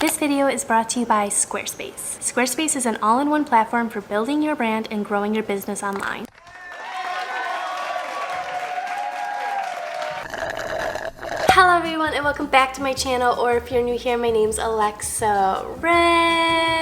This video is brought to you by Squarespace. Squarespace is an all-in-one platform for building your brand and growing your business online. Hello everyone and welcome back to my channel, or if you're new here, my name's Alexa Red.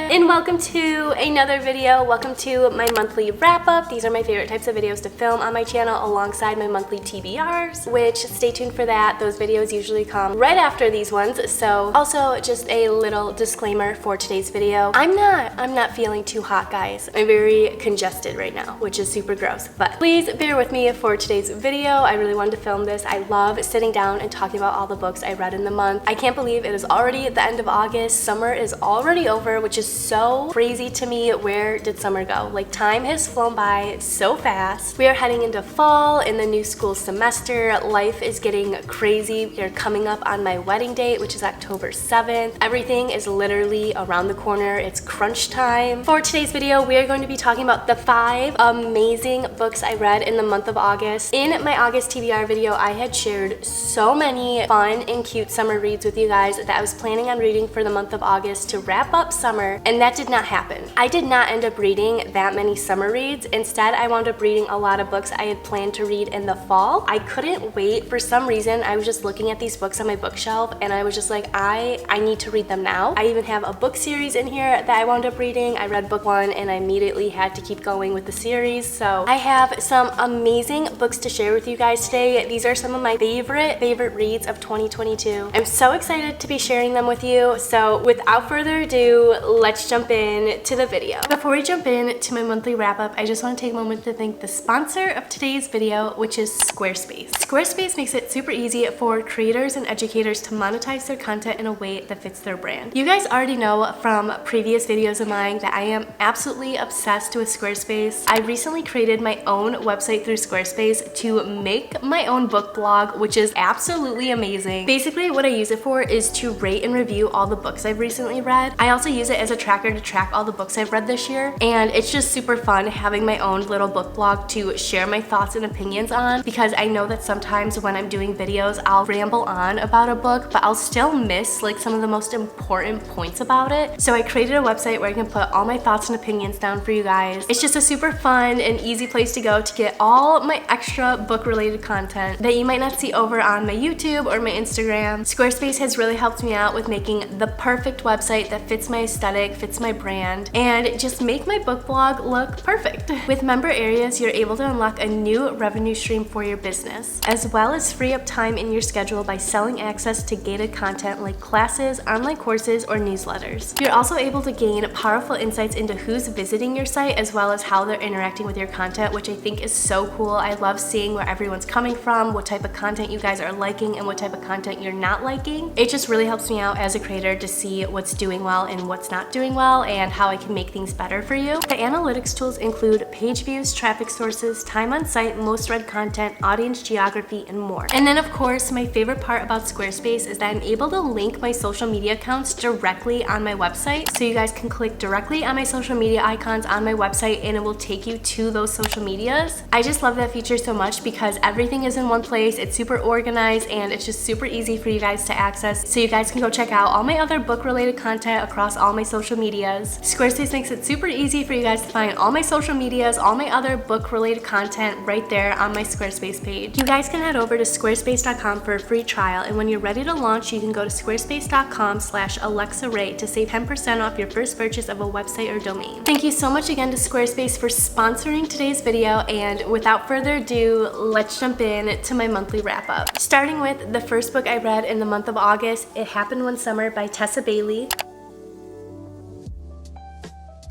And welcome to another video. Welcome to my monthly wrap-up. These are my favorite types of videos to film on my channel alongside my monthly TBRs, which stay tuned for that. Those videos usually come right after these ones. So also just a little disclaimer for today's video. I'm not feeling too hot, guys. I'm very congested right now, which is super gross, but please bear with me for today's video. I really wanted to film this. I love sitting down and talking about all the books I read in the month. I can't believe it is already the end of August. Summer is already over, which is so crazy to me. Where did summer go? Like, time has flown by so fast. We are heading into fall in the new school semester. Life is getting crazy. We are coming up on my wedding date, which is October 7th. Everything is literally around the corner. It's crunch time. For today's video, we are going to be talking about the 5 amazing books I read in the month of August. In my August TBR video, I had shared so many fun and cute summer reads with you guys that I was planning on reading for the month of August to wrap up summer, and that did not happen. I did not end up reading that many summer reads. Instead, I wound up reading a lot of books I had planned to read in the fall. I couldn't wait. For some reason, I was just looking at these books on my bookshelf and I was just like, I need to read them now. I even have a book series in here that I wound up reading. I read book 1 and I immediately had to keep going with the series. So I have some amazing books to share with you guys today. These are some of my favorite reads of 2022. I'm so excited to be sharing them with you. So without further ado, let's jump in to the video. Before we jump in to my monthly wrap up, I just want to take a moment to thank the sponsor of today's video, which is Squarespace. Squarespace makes it super easy for creators and educators to monetize their content in a way that fits their brand. You guys already know from previous videos of mine that I am absolutely obsessed with Squarespace. I recently created my own website through Squarespace to make my own book blog, which is absolutely amazing. Basically, what I use it for is to rate and review all the books I've recently read. I also use it as a tracker to track all the books I've read this year, and it's just super fun having my own little book blog to share my thoughts and opinions on, because I know that sometimes when I'm doing videos, I'll ramble on about a book, but I'll still miss like some of the most important points about it. So I created a website where I can put all my thoughts and opinions down for you guys. It's just a super fun and easy place to go to get all my extra book related content that you might not see over on my YouTube or my Instagram. Squarespace has really helped me out with making the perfect website that fits my aesthetic, fits my brand, and just make my book blog look perfect. With member areas, you're able to unlock a new revenue stream for your business, as well as free up time in your schedule by selling access to gated content like classes, online courses, or newsletters. You're also able to gain powerful insights into who's visiting your site, as well as how they're interacting with your content, which I think is so cool. I love seeing where everyone's coming from, what type of content you guys are liking, and what type of content you're not liking. It just really helps me out as a creator to see what's doing well and what's not doing well, and how I can make things better for you. The analytics tools include page views, traffic sources, time on site, most read content, audience geography, and more. And then of course, my favorite part about Squarespace is that I'm able to link my social media accounts directly on my website. So you guys can click directly on my social media icons on my website and it will take you to those social medias. I just love that feature so much because everything is in one place. It's super organized and it's just super easy for you guys to access. So you guys can go check out all my other book related content across all my social medias. Squarespace makes it super easy for you guys to find all my social medias, all my other book related content right there on my Squarespace page. You guys can head over to squarespace.com for a free trial, and when you're ready to launch, you can go to squarespace.com/AlexaRaye to save 10% off your first purchase of a website or domain. Thank you so much again to Squarespace for sponsoring today's video, and without further ado, let's jump in to my monthly wrap up. Starting with the first book I read in the month of August, It Happened One Summer by Tessa Bailey.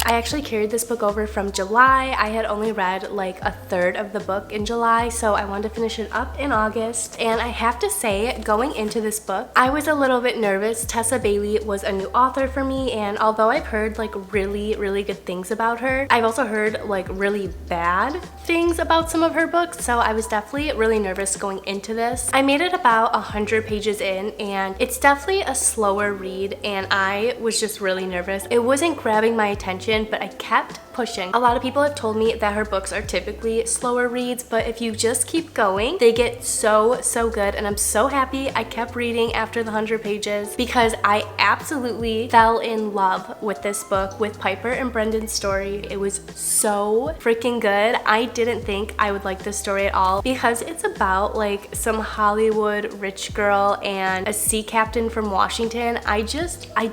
I actually carried this book over from July. I had only read like a third of the book in July, so I wanted to finish it up in August. And I have to say, going into this book, I was a little bit nervous. Tessa Bailey was a new author for me, and although I've heard like really good things about her, I've also heard like really bad things about some of her books, so I was definitely really nervous going into this. I made it about 100 pages in, and it's definitely a slower read, and I was just really nervous. It wasn't grabbing my attention, but I kept pushing. A lot of people have told me that her books are typically slower reads, but if you just keep going, they get so good, and I'm so happy I kept reading after the 100 pages because I absolutely fell in love with this book, with Piper and Brendan's story. It was so freaking good. I didn't think I would like this story at all because it's about like some Hollywood rich girl and a sea captain from Washington. I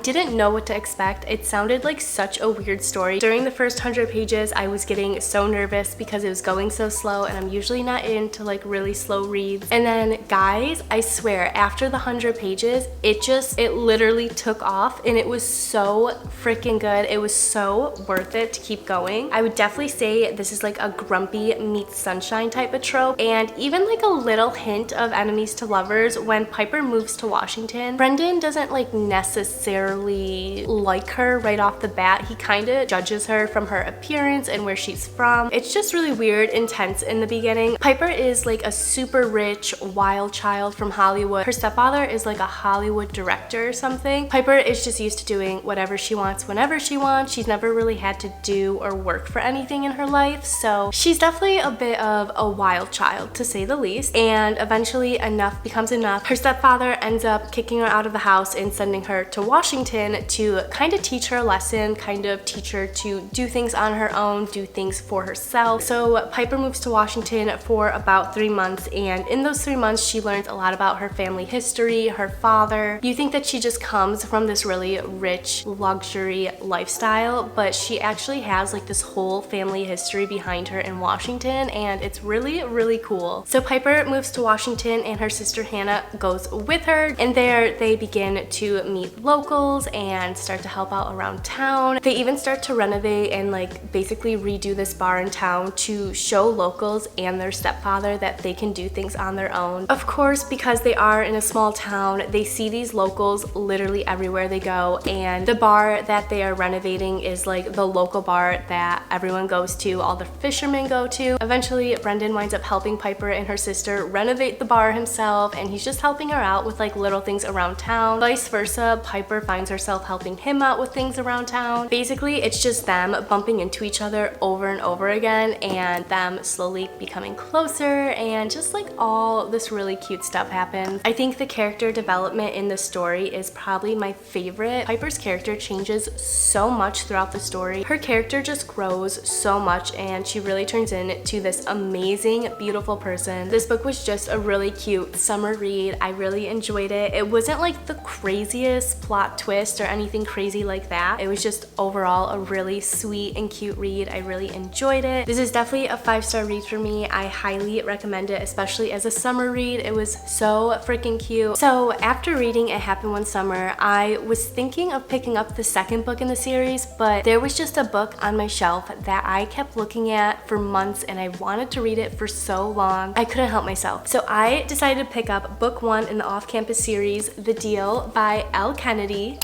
didn't know what to expect. It sounded like such a weird story. During the first 100 pages, I was getting so nervous because it was going so slow, and I'm usually not into like really slow reads. And then guys, I swear, after the 100 pages, it literally took off, and it was so freaking good. It was so worth it to keep going. I would definitely say this is like a grumpy meets sunshine type of trope, and even like a little hint of enemies to lovers when Piper moves to Washington. Brendan doesn't like necessarily like her right off the bat. He kind of judges her from her appearance and where she's from. It's just really weird, intense in the beginning. Piper is like a super rich, wild child from Hollywood. Her stepfather is like a Hollywood director or something. Piper is just used to doing whatever she wants whenever she wants. She's never really had to do or work for anything in her life, so she's definitely a bit of a wild child, to say the least. And eventually enough becomes enough. Her stepfather ends up kicking her out of the house and sending her to Washington to kind of teach her a lesson, kind of teach her to do things on her own, do things for herself. So Piper moves to Washington for about 3 months, and in those 3 months she learns a lot about her family history, her father. You think that she just comes from this really rich luxury lifestyle, but she actually has like this whole family history behind her in Washington, and it's really cool. So Piper moves to Washington and her sister Hannah goes with her, and there they begin to meet locals and start to help out around town. They even start to renovate and like basically redo this bar in town to show locals and their stepfather that they can do things on their own. Of course, because they are in a small town, they see these locals literally everywhere they go, and the bar that they are renovating is like the local bar that everyone goes to, all the fishermen go to. Eventually, Brendan winds up helping Piper and her sister renovate the bar himself, and he's just helping her out with like little things around town. Vice versa, Piper finds herself helping him out with things around town. Basically, it's just them bumping into each other over and over again, and them slowly becoming closer, and just like all this really cute stuff happens. I think the character development in the story is probably my favorite. Piper's character changes so much throughout the story. Her character just grows so much, and she really turns into this amazing, beautiful person. This book was just a really cute summer read. I really enjoyed it. It wasn't like the craziest plot twist or anything crazy like that. It was just overall a really sweet and cute read. I really enjoyed it. This is definitely a 5-star read for me. I highly recommend it, especially as a summer read. It was so freaking cute. So after reading It Happened One Summer, I was thinking of picking up the second book in the series, but there was just a book on my shelf that I kept looking at for months, and I wanted to read it for so long. I couldn't help myself. So I decided to pick up book 1 in the off-campus series, The Deal by L. Kennedy.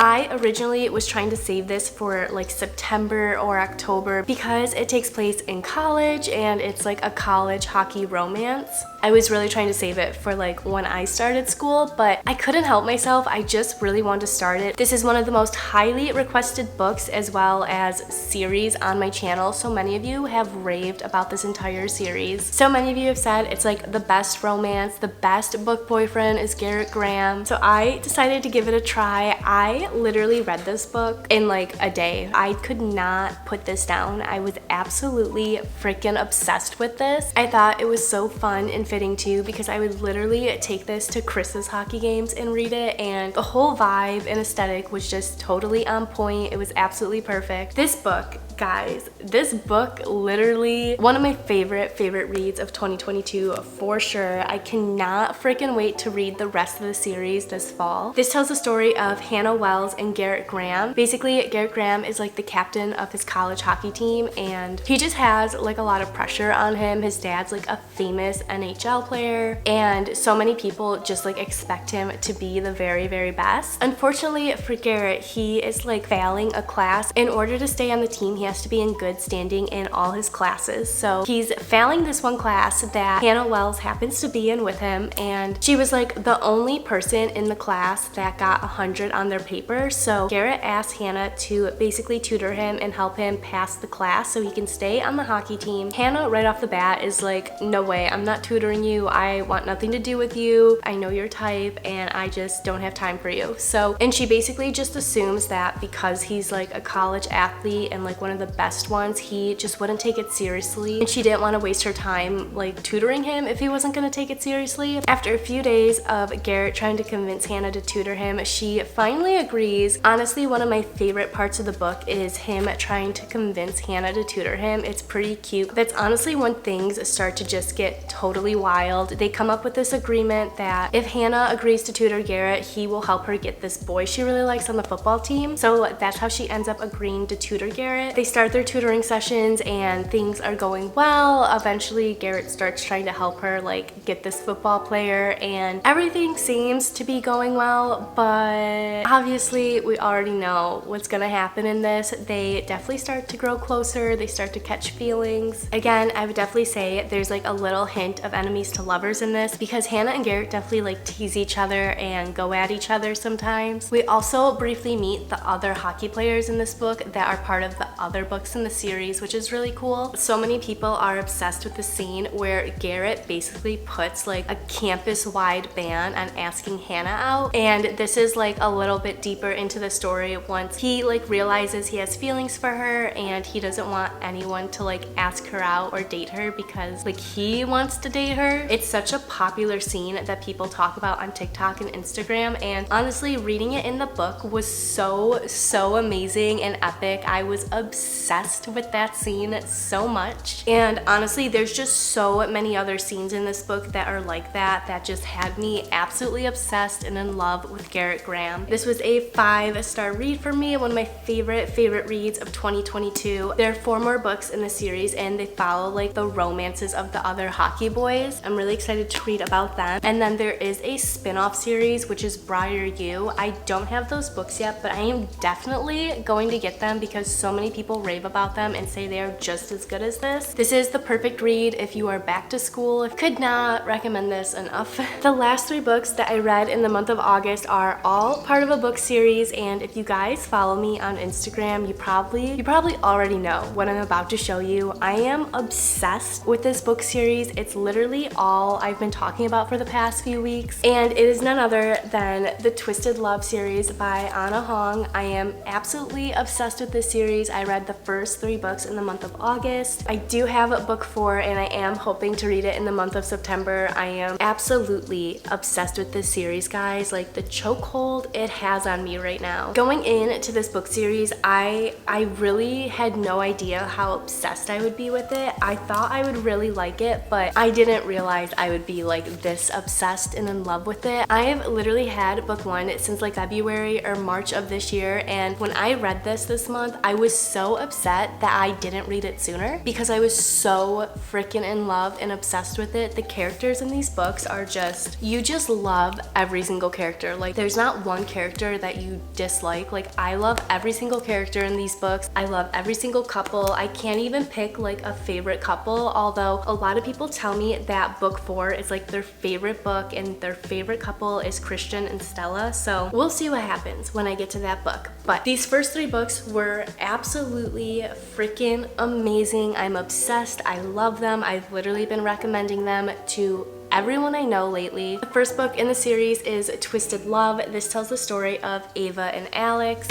I originally was trying to save this for like September or October because it takes place in college and it's like a college hockey romance. I was really trying to save it for like when I started school, but I couldn't help myself. I just really wanted to start it. This is one of the most highly requested books as well as series on my channel. So many of you have raved about this entire series. So many of you have said it's like the best romance, the best book boyfriend is Garrett Graham. So I decided to give it a try. I literally read this book in like a day. I could not put this down. I was absolutely freaking obsessed with this. I thought it was so fun and fitting too because I would literally take this to Chris's hockey games and read it, and the whole vibe and aesthetic was just totally on point. It was absolutely perfect. This book, guys, this book literally one of my favorite reads of 2022 for sure. I cannot freaking wait to read the rest of the series this fall. This tells the story of Hannah Wells and Garrett Graham. Basically, Garrett Graham is like the captain of his college hockey team, and he just has like a lot of pressure on him. His dad's like a famous NHL player, and so many people just like expect him to be the very best. Unfortunately for Garrett, he is like failing a class. In order to stay on the team, he has to be in good standing in all his classes. So he's failing this one class that Hannah Wells happens to be in with him, and she was like the only person in the class that got 100 on their paper. So Garrett asked Hannah to basically tutor him and help him pass the class so he can stay on the hockey team. Hannah right off the bat is like, no way, I'm not tutoring you. I want nothing to do with you. I know your type and I just don't have time for you. So, and she basically just assumes that because he's like a college athlete and like one of the best ones, he just wouldn't take it seriously. And she didn't want to waste her time like tutoring him if he wasn't going to take it seriously. After a few days of Garrett trying to convince Hannah to tutor him, she finally agrees. Honestly, one of my favorite parts of the book is him trying to convince Hannah to tutor him. It's pretty cute. That's honestly when things start to just get totally wild. They come up with this agreement that if Hannah agrees to tutor Garrett, he will help her get this boy she really likes on the football team. So that's how she ends up agreeing to tutor Garrett. They start their tutoring sessions and things are going well. Eventually Garrett starts trying to help her like get this football player and everything seems to be going well, but obviously we already know what's gonna happen in this. They definitely start to grow closer. They start to catch feelings. Again, I would definitely say there's like a little hint of enemies to lovers in this because Hannah and Garrett definitely like tease each other and go at each other sometimes. We also briefly meet the other hockey players in this book that are part of the other books in the series, which is really cool. So many people are obsessed with the scene where Garrett basically puts like a campus-wide ban on asking Hannah out, and this is like a little bit deeper into the story once he like realizes he has feelings for her and he doesn't want anyone to like ask her out or date her because like he wants to date her. It's such a popular scene that people talk about on TikTok and Instagram, and honestly reading it in the book was so amazing and epic. I was obsessed with that scene so much, and honestly there's just so many other scenes in this book that are like that just had me absolutely obsessed and in love with Garrett Graham. This was a 5-star read for me, one of my favorite reads of 2022. There are 4 more books in the series and they follow like the romances of the other hockey boys. I'm really excited to read about them. And then there is a spin-off series which is Briar U. I don't have those books yet, but I am definitely going to get them because so many people rave about them and say they are just as good as this. This is the perfect read if you are back to school. I could not recommend this enough. The last 3 books that I read in the month of August are all part of a book series, and if you guys follow me on Instagram, you probably already know what I'm about to show you. I am obsessed with this book series. It's literally all I've been talking about for the past few weeks, and it is none other than the Twisted Love series by Anna Hong. I am absolutely obsessed with this series. I read the first 3 books in the month of August. I do have book 4 and I am hoping to read it in the month of September. I am absolutely obsessed with this series, guys. Like the chokehold it has on me right now. Going into this book series, I really had no idea how obsessed I would be with it. I thought I would really like it, but I didn't realize I would be like this obsessed and in love with it. I have literally had book 1 since like February or March of this year, and when I read this month, I was so upset that I didn't read it sooner because I was so freaking in love and obsessed with it. The characters in these books are just, you just love every single character. Like there's not one character that you dislike. Like I love every single character in these books. I love every single couple. I can't even pick like a favorite couple, although a lot of people tell me that book 4 is like their favorite book and their favorite couple is Christian and Stella. So we'll see what happens when I get to that book. But these first 3 books were absolutely freaking amazing. I'm obsessed. I love them. I've literally been recommending them to everyone I know lately. The first book in the series is Twisted Love. This tells the story of Ava and Alex.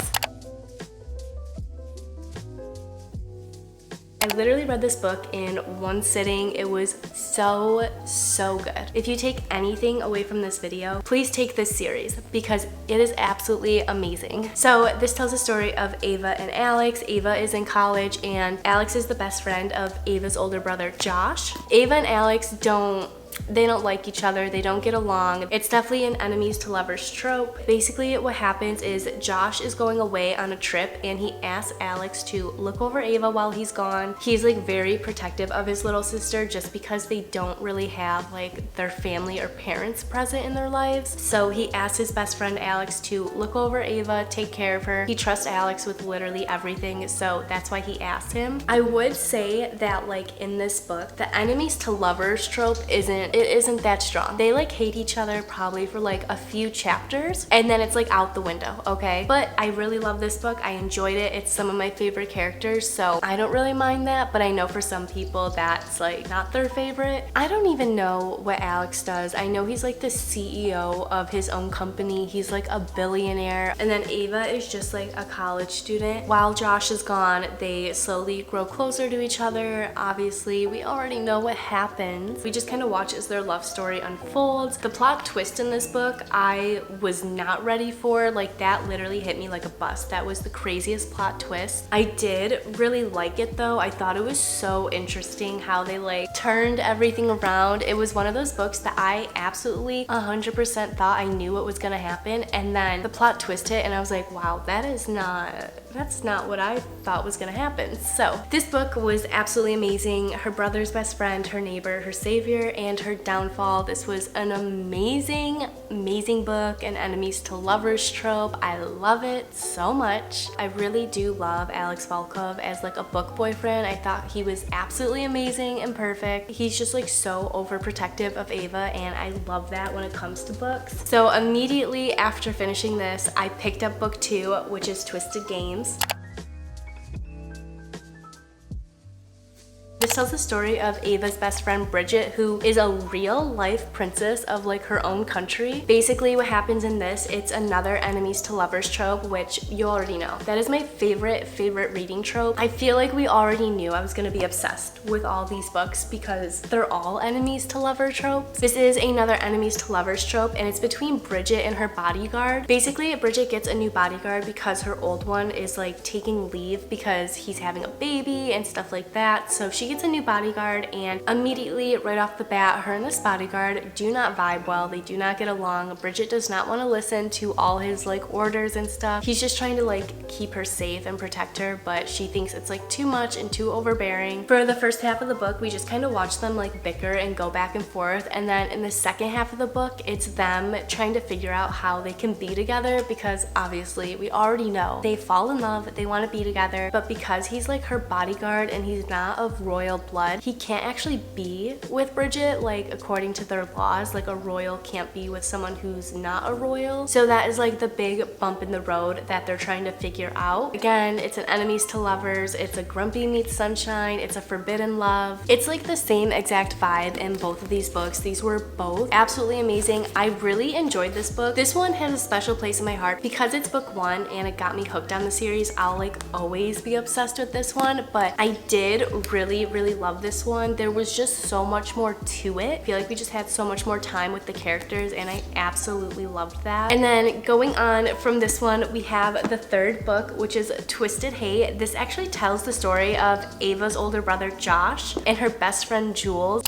I literally read this book in one sitting. It was so good. If you take anything away from this video, please take this series because it is absolutely amazing. So this tells the story of Ava and Alex. Ava is in college and Alex is the best friend of Ava's older brother, Josh. Ava and Alex don't they don't like each other, they don't get along. It's definitely an enemies to lovers trope. Basically what happens is Josh is going away on a trip and he asks Alex to look over Ava while he's gone. He's like very protective of his little sister just because they don't really have like their family or parents present in their lives. So he asks his best friend Alex to look over Ava, take care of her. He trusts Alex with literally everything, so that's why he asked him. I would say that like in this book, the enemies to lovers trope isn't that strong. They like hate each other probably for like a few chapters and then it's like out the window, okay? But I really love this book. I enjoyed it. It's some of my favorite characters, so I don't really mind that, but I know for some people that's like not their favorite. I don't even know what Alex does. I know he's like the CEO of his own company. He's like a billionaire. And then Ava is just like a college student. While Josh is gone, they slowly grow closer to each other. Obviously, we already know what happens. We just kind of watch as their love story unfolds. The plot twist in this book, I was not ready for. Like that literally hit me like a bus. That was the craziest plot twist. I did really like it though. I thought it was so interesting how they like turned everything around. It was one of those books that I absolutely 100% thought I knew what was gonna happen, and then the plot twist hit and I was like, wow, that's not what I thought was gonna happen. So this book was absolutely amazing. Her brother's best friend, her neighbor, her savior, and her downfall. This was an amazing book, an enemies to lovers trope. I love it so much. I really do love Alex Volkov as like a book boyfriend. I thought he was absolutely amazing and perfect. He's just like so overprotective of Ava, and I love that when it comes to books. So immediately after finishing this, I picked up book 2, which is Twisted Games. This tells the story of Ava's best friend Bridget, who is a real life princess of like her own country. Basically what happens in this, it's another enemies to lovers trope, which you already know. That is my favorite reading trope. I feel like we already knew I was gonna be obsessed with all these books because they're all enemies to lover tropes. This is another enemies to lovers trope, and it's between Bridget and her bodyguard. Basically Bridget gets a new bodyguard because her old one is like taking leave because he's having a baby and stuff like that. So she gets a new bodyguard, and immediately right off the bat, her and this bodyguard do not vibe well. They do not get along. Bridget does not want to listen to all his like orders and stuff. He's just trying to like keep her safe and protect her, but she thinks it's like too much and too overbearing. For the first half of the book, we just kind of watch them like bicker and go back and forth, and then in the second half of the book, it's them trying to figure out how they can be together, because obviously we already know they fall in love, they want to be together, but because he's like her bodyguard and he's not of royal blood, he can't actually be with Bridget. Like according to their laws, like a royal can't be with someone who's not a royal. So that is like the big bump in the road that they're trying to figure out. Again, it's an enemies to lovers, it's a grumpy meets sunshine, it's a forbidden love. It's like the same exact vibe in both of these books. These were both absolutely amazing. I really enjoyed this book. This one has a special place in my heart because it's book 1 and it got me hooked on the series. I'll like always be obsessed with this one, but I did really love this one. There was just so much more to it. I feel like we just had so much more time with the characters, and I absolutely loved that. And then going on from this one, we have the third book, which is Twisted Hate. This actually tells the story of Ava's older brother Josh and her best friend Jules.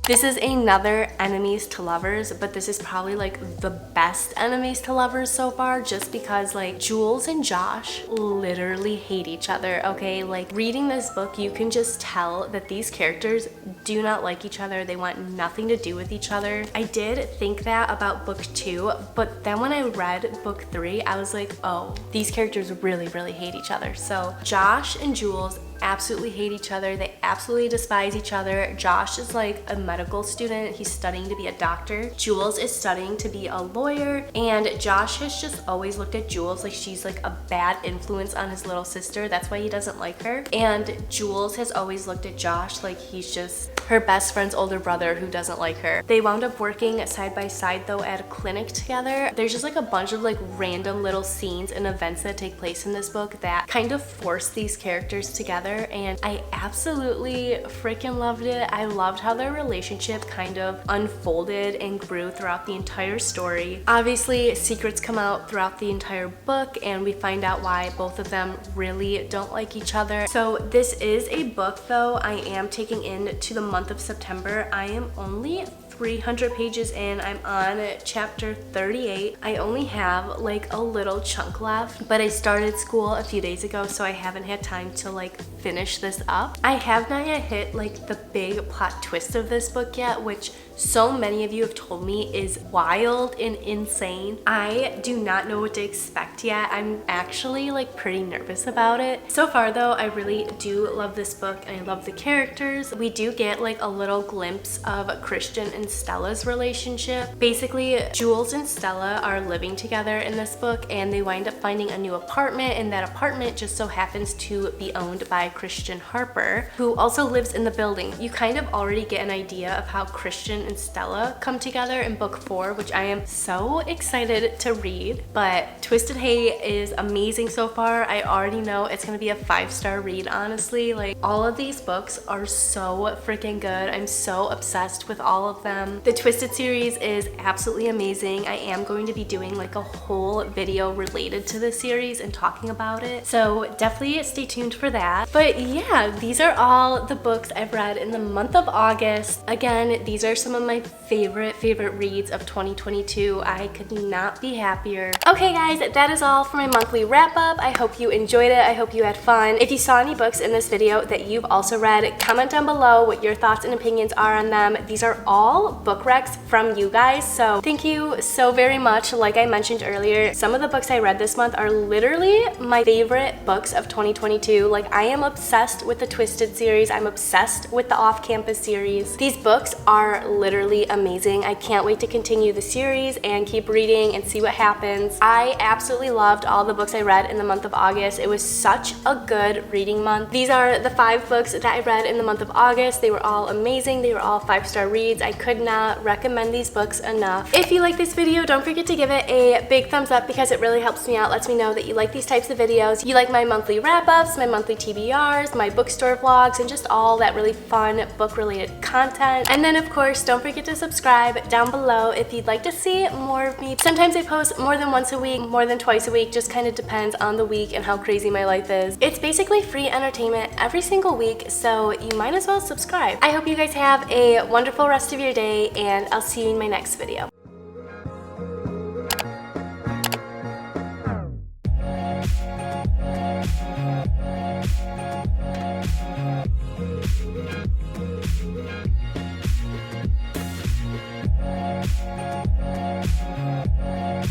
This is another enemies to lovers, but this is probably like the best enemies to lovers so far, just because like Jules and Josh literally hate each other, okay? Like reading this book, you can just tell that these characters do not like each other. They want nothing to do with each other. I did think that about book 2, but then when I read book 3, I was like, oh, these characters really hate each other. So Josh and Jules absolutely hate each other. They absolutely despise each other. Josh is like a medical student. He's studying to be a doctor. Jules is studying to be a lawyer, and Josh has just always looked at Jules like she's like a bad influence on his little sister. That's why he doesn't like her. And Jules has always looked at Josh like he's just her best friend's older brother who doesn't like her. They wound up working side by side though at a clinic together. There's just like a bunch of like random little scenes and events that take place in this book that kind of force these characters together. together, and I absolutely freaking loved it. I loved how their relationship kind of unfolded and grew throughout the entire story. Obviously, secrets come out throughout the entire book, and we find out why both of them really don't like each other. So this is a book, though, I am taking into the month of September. I am only 300 pages in. I'm on chapter 38. I only have like a little chunk left, but I started school a few days ago, so I haven't had time to like finish this up. I have not yet hit like the big plot twist of this book yet, which so many of you have told me is wild and insane. I do not know what to expect yet. I'm actually like pretty nervous about it. So far though, I really do love this book and I love the characters. We do get like a little glimpse of Christian and Stella's relationship. Basically, Jules and Stella are living together in this book, and they wind up finding a new apartment, and that apartment just so happens to be owned by Christian Harper, who also lives in the building. You kind of already get an idea of how Christian and Stella come together in book 4, which I am so excited to read. But Twisted Hay is amazing so far. I already know it's gonna be a 5-star read, honestly. Like, all of these books are so freaking good. I'm so obsessed with all of them. The Twisted series is absolutely amazing. I am going to be doing like a whole video related to this series and talking about it, so definitely stay tuned for that. But yeah, these are all the books I've read in the month of August. Again, these are some of my favorite reads of 2022. I could not be happier. Okay guys, that is all for my monthly wrap up. I hope you enjoyed it. I hope you had fun. If you saw any books in this video that you've also read, comment down below what your thoughts and opinions are on them. These are all book recs from you guys, so thank you so very much. Like I mentioned earlier, some of the books I read this month are literally my favorite books of 2022. Like, I am obsessed with the Twisted series. I'm obsessed with the Off-Campus series. These books are literally amazing. I can't wait to continue the series and keep reading and see what happens. I absolutely loved all the books I read in the month of August. It was such a good reading month. These are the 5 books that I read in the month of August. They were all amazing. They were all 5-star reads. I could not recommend these books enough. If you like this video, don't forget to give it a big thumbs up because it really helps me out, lets me know that you like these types of videos. You like my monthly wrap-ups, my monthly TBRs, my bookstore vlogs, and just all that really fun book-related content. And then of course, don't forget to subscribe down below if you'd like to see more of me. Sometimes I post more than once a week, more than twice a week, just kind of depends on the week and how crazy my life is. It's basically free entertainment every single week, so you might as well subscribe. I hope you guys have a wonderful rest of your day, and I'll see you in my next video.